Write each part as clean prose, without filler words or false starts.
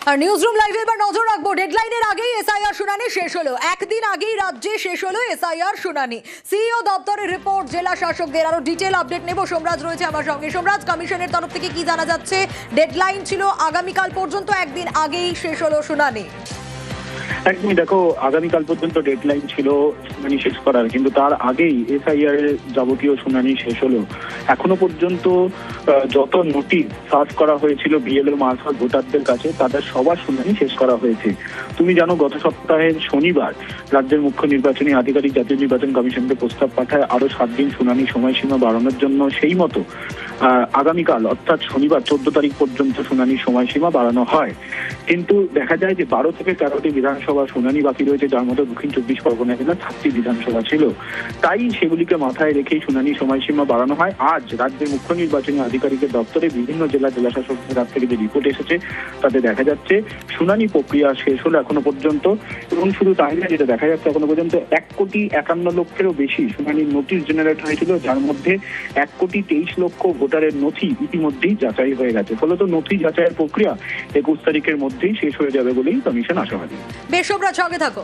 আর newsroom লাইভে এবার নজর রাখবো ডেডলাইনের আগেই এসআইআর শুনানি শেষ হলো। একদিন আগেই রাজ্যে শেষ হলো এসআইআর শুনানি। সিইও দপ্তরের রিপোর্ট, জেলা শাসকদের আরো ডিটেল আপডেট নেব। সোমরাজ রয়েছে আমার সঙ্গে। সোমরাজ, কমিশনের তরফ থেকে কি জানা যাচ্ছে? ডেডলাইন ছিল আগামীকাল পর্যন্ত, একদিন আগেই শেষ হলো শুনানি। একদমই, দেখো আগামীকাল পর্যন্ত ডেডলাইন ছিল শুনানি শেষ করার, কিন্তু তার আগেই এসআইআর এর যাবতীয় শুনানি শেষ হলো। এখনো পর্যন্ত যত নোটিশ সার্ভ করা হয়েছিল বিএলও মারফত ভোটারদের কাছে, তাদের সবার শুনানি শেষ করা হয়েছে। তুমি জানো গত সপ্তাহের শনিবার রাজ্যের মুখ্য নির্বাচনী আধিকারিক জাতীয় নির্বাচন কমিশনকে প্রস্তাব পাঠায় আরো 7 দিন শুনানি সময়সীমা বাড়ানোর জন্য। সেই মতো আগামীকাল অর্থাৎ শনিবার 14 তারিখ পর্যন্ত শুনানির সময়সীমা বাড়ানো হয়। কিন্তু দেখা যায় যে 12 থেকে 13টি বিধানসভা শুনানি বাকি রয়েছে, যার মধ্যে দক্ষিণ 24 পরগনা জেলা 7টি বিধানসভা ছিল। তাই সেগুলিকে মাথায় রেখেই শুনানি সময়সীমা বাড়ানো হয়। আজ রাজ্যের মুখ্য নির্বাচনী আধিকারিকের দপ্তরে বিভিন্ন জেলা শাসকদের হাত থেকে যে রিপোর্ট এসেছে তাতে দেখা যাচ্ছে শুনানি প্রক্রিয়া শেষ হলো এখনো পর্যন্ত। এবং শুধু তাই না, যেটা দেখা যাচ্ছে এখনো পর্যন্ত 1,51,00,000-এরও বেশি শুনানির নোটিশ জেনারেট হয়েছিল, যার মধ্যে 1,23,00,000 ভোটারের নথি ইতিমধ্যেই যাচাই হয়ে গেছে। ফলত নথি যাচাইয়ের প্রক্রিয়া 21 তারিখের মধ্যেই শেষ হয়ে যাবে বলেই কমিশন আশাবাদী। বেশ, সোমরাজ সঙ্গে থাকো।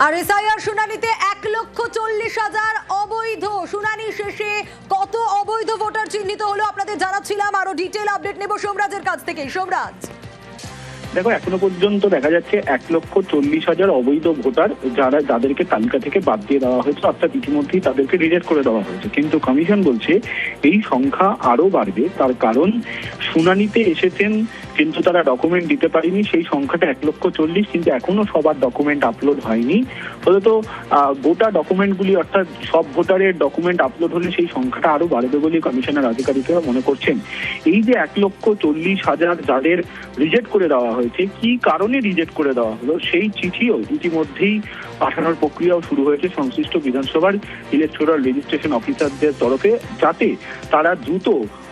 আর এসআইআর শুনানিতে 1,40,000 অবৈধ, শুনানি শেষে কত অবৈধ ভোটার চিহ্নিত হলো আপনাদের জানাচ্ছিলাম। আরো ডিটেল আপডেট নেব সোমরাজের কাছ থেকে। সোমরাজ, দেখো এখনো পর্যন্ত দেখা যাচ্ছে 1,40,000 অবৈধ ভোটার যাদেরকে তালিকা থেকে বাদ দিয়ে দেওয়া হয়েছে, অর্থাৎ ইতিমধ্যেই তাদেরকে রিজেক্ট করে দেওয়া হয়েছে। কিন্তু কমিশন বলছে এই সংখ্যা আরো বাড়বে। তার কারণ শুনানিতে এসেছেন কিন্তু তারা ডকুমেন্ট দিতে পারেনি, সেই সংখ্যাটা 1,40,000, কিন্তু এখনো সবার ডকুমেন্ট আপলোড হয়নি। ফলত গোটা ডকুমেন্টগুলি অর্থাৎ সব ভোটারের ডকুমেন্ট আপলোড হলে সেই সংখ্যাটা আরো বাড়বে বলে কমিশনের আধিকারিকরা মনে করছেন। এই যে 1,40,000 যাদের রিজেক্ট করে দেওয়া হয়েছে, কি কারণে রিজেক্ট করে দেওয়া হলো সেই চিঠিও ইতিমধ্যেই পাঠানোর প্রক্রিয়াও শুরু হয়েছে সংশ্লিষ্ট বিধানসভার ইলেকটোরাল রেজিস্ট্রেশন অফিসারদের তরফে, যাতে তারা দ্রুত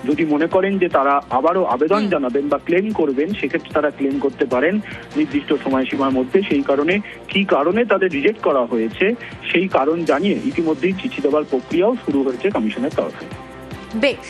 যদি মনে করেন যে তারা আবারও আবেদন জানাবেন বা ক্লেম করবেন, সেক্ষেত্রে তারা ক্লেম করতে পারেন নির্দিষ্ট সময়সীমার মধ্যে। সেই কারণে কি কারণে তাদের রিজেক্ট করা হয়েছে সেই কারণ জানিয়ে ইতিমধ্যেই চিঠি দেওয়ার প্রক্রিয়াও শুরু হয়েছে কমিশনের তরফে। বেশ,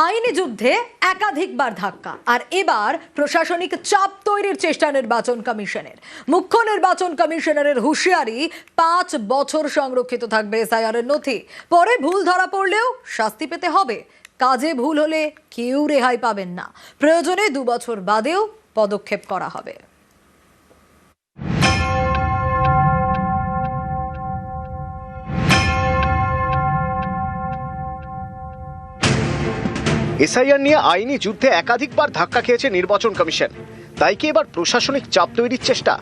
আইনি যুদ্ধে একাধিকবার ধাক্কা, আর এবার প্রশাসনিক চাপ তৈরির চেষ্টা নির্বাচন কমিশনের। মুখ্য নির্বাচন কমিশনারের হুঁশিয়ারি, 5 বছর সংরক্ষিত থাকবে এসআইআর এর নথি। পরে ভুল ধরা পড়লেও শাস্তি পেতে হবে। কাজে ভুল হলে কেউ রেহাই পাবেন না। প্রয়োজনে 2 বছর বাদেও পদক্ষেপ করা হবে। এসআইআর নিয়ে আইনি যুদ্ধে একাধিকবার ধাক্কা খেয়েছে নির্বাচন কমিশন। তাই কি এবার প্রশাসনিক চাপ তৈরির চেষ্টা?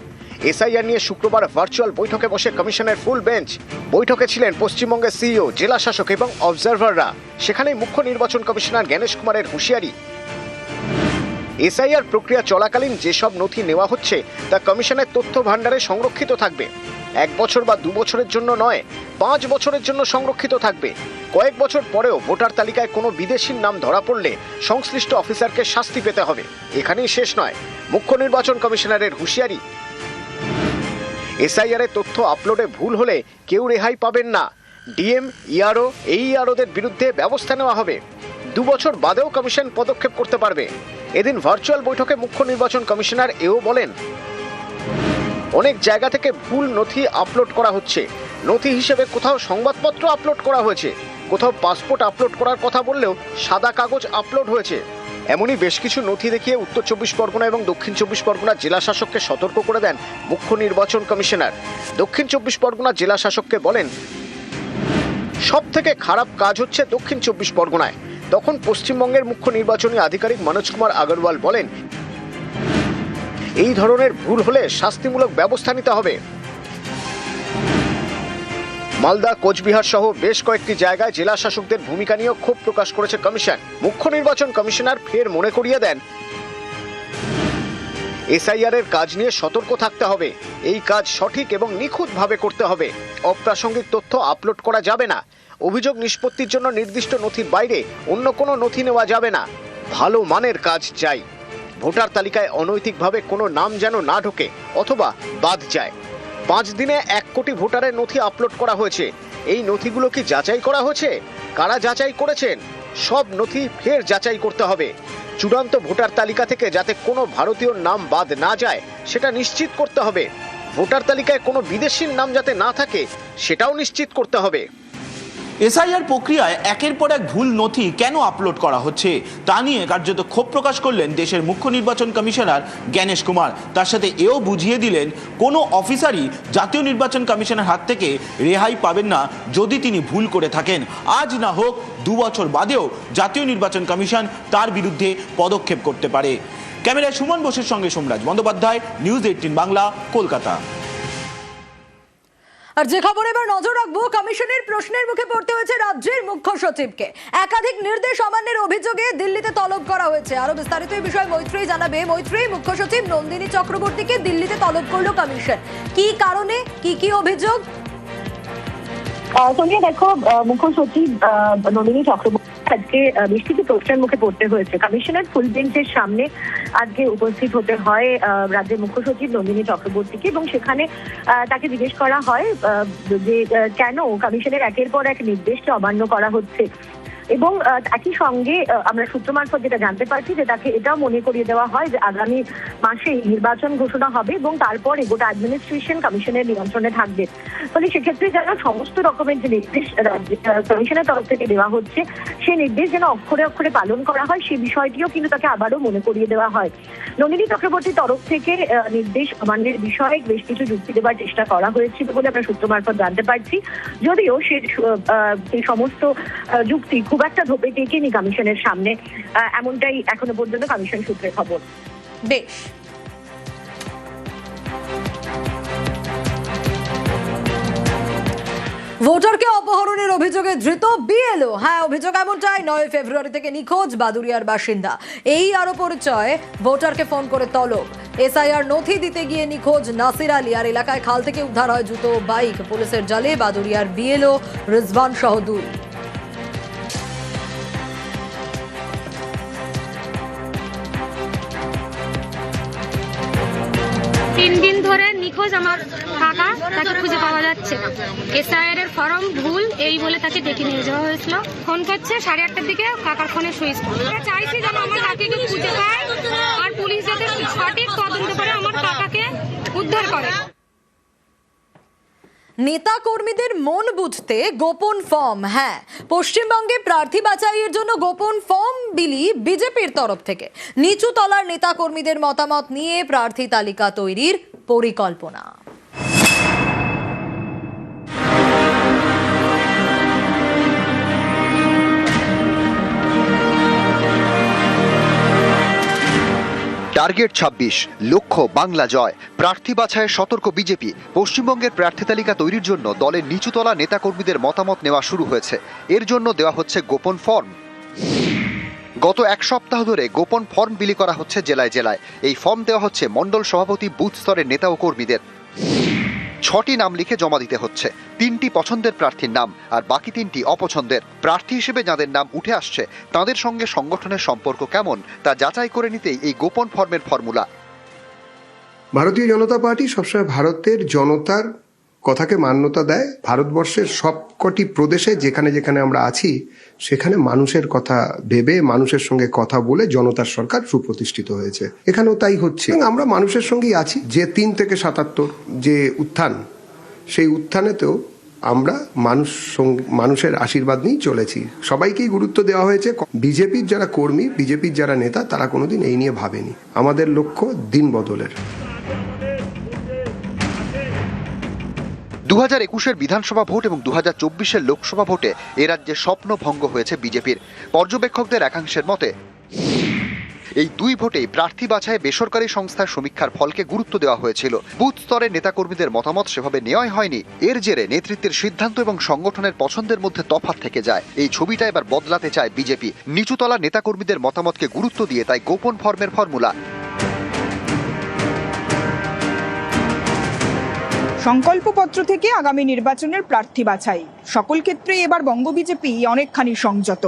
এসআইআর নিয়ে শুক্রবার ভার্চুয়াল বৈঠকে বসে কমিশনের ফুল বেঞ্চ। বৈঠকে ছিলেন পশ্চিমবঙ্গের সিইও, জেলা শাসক এবং অবজারভাররা। সেখানেই মুখ্য নির্বাচন কমিশনার জ্ঞানেশ কুমারের হুঁশিয়ারি, এসআইআর প্রক্রিয়া চলাকালীন যেসব নথি নেওয়া হচ্ছে তা কমিশনের তথ্য ভাণ্ডারে সংরক্ষিত থাকবে। 1 বছর বা 2 বছরের জন্য নয়, 5 বছরের জন্য সংরক্ষিত থাকবে। কয়েক বছর পরেও ভোটার তালিকায় কোনো বিদেশির নাম ধরা পড়লে সংশ্লিষ্ট অফিসারকে শাস্তি পেতে হবে। এখানেই শেষ নয়, মুখ্য নির্বাচন কমিশনারের হুঁশিয়ারি, এসআইআর এর তথ্য আপলোডে ভুল হলে কেউ রেহাই পাবেন না। ডিএম, ইআরও, এইআরওদের বিরুদ্ধে ব্যবস্থা নেওয়া হবে। 2 বছর বাদেও কমিশন পদক্ষেপ করতে পারবে। এদিন ভার্চুয়াল বৈঠকে মুখ্য নির্বাচন কমিশনার এও বলেন, অনেক জায়গা থেকে ভুল নথি আপলোড করা হচ্ছে। নথি হিসেবে কোথাও সংবাদপত্র আপলোড করা হয়েছে, কোথাও পাসপোর্ট আপলোড করার কথা বললেও সাদা কাগজ আপলোড হয়েছে। এমনই বেশ কিছু নথি দেখিয়ে উত্তর 24 পরগনা এবং দক্ষিণ 24 পরগনা জেলা শাসককে সতর্ক করে দেন মুখ্য নির্বাচন কমিশনার। দক্ষিণ 24 পরগনা জেলা শাসককে বলেন, সব থেকে খারাপ কাজ হচ্ছে দক্ষিণ 24 পরগনায়। তখন পশ্চিমবঙ্গের মুখ্য নির্বাচনী আধিকারিক মনোজ কুমার আগরওয়াল বলেন, এই ধরনের ভুল হলে শাস্তিমূলক ব্যবস্থা নিতে হবে। মালদা, কোচবিহার সহ বেশ কয়েকটি জায়গায় জেলা শাসকদের ভূমিকা নিয়ে ক্ষোভ প্রকাশ করেছে কমিশন। মুখ্য নির্বাচন কমিশনার ফের মনে করিয়ে দেন, এসআইআর এর কাজ নিয়ে সতর্ক থাকতে হবে। এই কাজ সঠিক এবং নিখুঁতভাবে করতে হবে। অপ্রাসঙ্গিক তথ্য আপলোড করা যাবে না। অভিযোগ নিষ্পত্তির জন্য নির্দিষ্ট নথির বাইরে অন্য কোনো নথি নেওয়া যাবে না। ভালো মানের কাজ চাই। ভোটার তালিকায় অনৈতিকভাবে কোনো নাম যেন না ঢোকে অথবা বাদ যায়। 5 দিনে 1 কোটি ভোটারের নথি আপলোড করা হয়েছে। এই নথিগুলো কি যাচাই করা হয়েছে? কারা যাচাই করেছেন? সব নথি ফের যাচাই করতে হবে। চূড়ান্ত ভোটার তালিকা থেকে যাতে কোনো ভারতীয় নাম বাদ না যায় সেটা নিশ্চিত করতে হবে। ভোটার তালিকায় কোনো বিদেশির নাম যাতে না থাকে সেটাও নিশ্চিত করতে হবে। এসআইআর প্রক্রিয়ায় একের পর এক ভুল নথি কেন আপলোড করা হচ্ছে তা নিয়ে কার্যত ক্ষোভ প্রকাশ করলেন দেশের মুখ্য নির্বাচন কমিশনার জ্ঞানেশ কুমার। তার সাথে এও বুঝিয়ে দিলেন কোনো অফিসারই জাতীয় নির্বাচন কমিশনের হাত থেকে রেহাই পাবেন না যদি তিনি ভুল করে থাকেন। আজ না হোক 2 বছর বাদেও জাতীয় নির্বাচন কমিশন তার বিরুদ্ধে পদক্ষেপ করতে পারে। ক্যামেরায় সুমন বোসের সঙ্গে সোমরাজ বন্দ্যোপাধ্যায়, নিউজ 18 বাংলা, কলকাতা। আর যে খবর এবার নজর রাখবো, কমিশনের প্রশ্নের মুখে পড়তে হয়েছে রাজ্যের মুখ্য সচিবকে। একাধিক নির্দেশ অমান্যের অভিযোগে দিল্লিতে তলব করা হয়েছে। আরো বিস্তারিত এই বিষয়ে মৈত্রী জানাবে। মৈত্রী, মুখ্য সচিব নন্দিনী চক্রবর্তীকে দিল্লিতে তলব করলো কমিশন, কি কারণে, কি অভিযোগ? সোনিয়া, দেখো, মুখ্য সচিব নন্দিনী চক্রবর্তী আজকে বেশ কিছু প্রশ্নের মুখে পড়তে হয়েছে। কমিশনের ফুল বেঞ্চের সামনে আজকে উপস্থিত হতে হয় রাজ্যের মুখ্য সচিব নন্দিনী চক্রবর্তীকে, এবং সেখানে তাকে জিজ্ঞেস করা হয় যে কেন কমিশনের একের পর এক নির্দেশকে অমান্য করা হচ্ছে। এবং একই সঙ্গে আমরা সূত্র মারফত যেটা জানতে পারছি যে তাকে এটাও মনে করিয়ে দেওয়া হয় যে আগামী মাসে নির্বাচন ঘোষণা হবে এবং তারপরে গোটা অ্যাডমিনিস্ট্রেশন কমিশনের নিয়ন্ত্রণে থাকবে। ফলে সেক্ষেত্রে যেন সমস্ত রকমের যে নির্দেশ কমিশনের তরফ থেকে দেওয়া হচ্ছে সেই নির্দেশ যেন অক্ষরে অক্ষরে পালন করা হয়, সেই বিষয়টিও কিন্তু তাকে আবারও মনে করিয়ে দেওয়া হয়। নন্দিনী চক্রবর্তীর তরফ থেকে নির্দেশ অমান্যের বিষয়ে বেশ কিছু যুক্তি দেওয়ার চেষ্টা করা হয়েছিল বলে আমরা সূত্র মারফত জানতে পারছি, যদিও সেই সমস্ত যুক্তি খুব একটা ধোপে টেকেনি কমিশনের সামনে, এমনটাই এখনো পর্যন্ত কমিশন সূত্রে খবর। বেশ। ভোটারকে অপহরণের অভিযোগে ধৃত বিএলও। হ্যাঁ, অভিযোগ এমনটাই। 9 ফেব্রুয়ারি থেকে নিখোঁজ বাদুরিয়ার বাসিন্দা। এই আরো পরিচয়, ভোটারকে ফোন করে তলব। এসআইআর নথি দিতে গিয়ে নিখোঁজ নাসির আলী। আর এলাকায় খাল থেকে উদ্ধার হয় জুতো, বাইক। পুলিশের জালে বাদুরিয়ার বিএলও রিজওয়ান সহ 2। 3 দিন ধরে নিখোঁজ আমার কাকা, তাকে খুঁজে পাওয়া যাচ্ছে না। এসআইআর এর ফর্ম ভুল এই বলে তাকে ডেকে নিয়ে যাওয়া হয়েছিল। ফোন করছে 8:30টার দিকে, কাকার ফোনে সুইচ অফ। আমরা চাইছি যেন আমার কাকাকে খুঁজে পায় আর পুলিশ যাতে সঠিক তদন্ত করে আমার কাকাকে উদ্ধার করে। নেতা কর্মীদের মন বুঝতে গোপন ফর্ম। হ্যাঁ, পশ্চিমবঙ্গে প্রার্থী বাছাইয়ের জন্য গোপন ফর্ম বিলি বিজেপির তরফ থেকে। নিচু তলার নেতা কর্মীদের মতামত নিয়ে প্রার্থী তালিকা তৈরির পরিকল্পনা। টার্গেট 26, লক্ষ্য বাংলা জয়। প্রার্থী বাছাইয়ে সতর্ক বিজেপি। পশ্চিমবঙ্গের প্রার্থী তালিকা তৈরির জন্য দলের নিচুতলা নেতাকর্মীদের মতামত নেওয়া শুরু হয়েছে। এর জন্য দেওয়া হচ্ছে গোপন ফর্ম। গত 1 সপ্তাহ ধরে গোপন ফর্ম বিলি করা হচ্ছে জেলায় জেলায়। এই ফর্ম দেওয়া হচ্ছে মণ্ডল সভাপতি, বুথ স্তরের নেতা ও কর্মীদের। 6টি নাম লিখে জমা দিতে হচ্ছে। 3টি পছন্দের প্রার্থীর নাম আর বাকি 3টি অপছন্দের। প্রার্থী হিসেবে যাদের নাম উঠে আসছে তাদের সঙ্গে সংগঠনের সম্পর্ক কেমন তা যাচাই করে নিতেই এই গোপন ফর্মের ফর্মুলা। ভারতীয় জনতা পার্টি সবসময় ভারতের জনতার কথাকে মান্যতা দেয়। ভারতবর্ষের সবকটি প্রদেশে যেখানে যেখানে আমরা আছি সেখানে মানুষের কথা ভেবে, মানুষের সঙ্গে কথা বলে জনতার সরকার সুপ্রতিষ্ঠিত হয়েছে। এখানেও তাই হচ্ছে। আমরা মানুষের সঙ্গেই আছি। যে 3 থেকে 77 যে উত্থান, সেই উত্থানেতেও আমরা মানুষের আশীর্বাদ নিয়েই চলেছি। সবাইকেই গুরুত্ব দেওয়া হয়েছে। বিজেপির যারা কর্মী, বিজেপির যারা নেতা, তারা কোনোদিন এই নিয়ে ভাবেনি। আমাদের লক্ষ্য দিন বদলের। 2021-এর বিধানসভা ভোট এবং 2024-এর লোকসভা ভোটে এ রাজ্যে স্বপ্ন ভঙ্গ হয়েছে বিজেপির। পর্যবেক্ষকদের একাংশের মতে এই 2 ভোটেই প্রার্থী বাছাইয়ে বেসরকারি সংস্থার সমীক্ষার ফলকে গুরুত্ব দেওয়া হয়েছিল। বুথ স্তরের নেতাকর্মীদের মতামত সেভাবে নেওয়াই হয়নি। এর জেরে নেতৃত্বের সিদ্ধান্ত এবং সংগঠনের পছন্দের মধ্যে তফাৎ থেকে যায়। এই ছবিটা এবার বদলাতে চায় বিজেপি। নিচুতলা নেতাকর্মীদের মতামতকে গুরুত্ব দিয়ে তাই গোপন ফর্মের ফর্মুলা। সংকল্পপত্র থেকে আগামী নির্বাচনের প্রার্থী বাছাই, সকল ক্ষেত্রে এবার বঙ্গ বিজেপি অনেকখানি সংযত।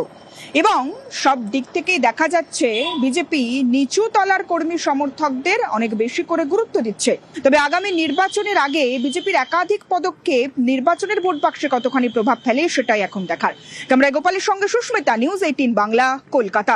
এবং সব দিক থেকেই দেখা যাচ্ছে বিজেপি নিচু তলার কর্মী সমর্থকদের অনেক বেশি করে গুরুত্ব দিচ্ছে। তবে আগামী নির্বাচনের আগে বিজেপির একাধিক পদক্ষেপ নির্বাচনের ভোট বাক্সে কতখানি প্রভাব ফেলে সেটাই এখন দেখার। ক্যামেরায় গোপালের সঙ্গে সুস্মিতা, নিউজ 18 বাংলা, কলকাতা।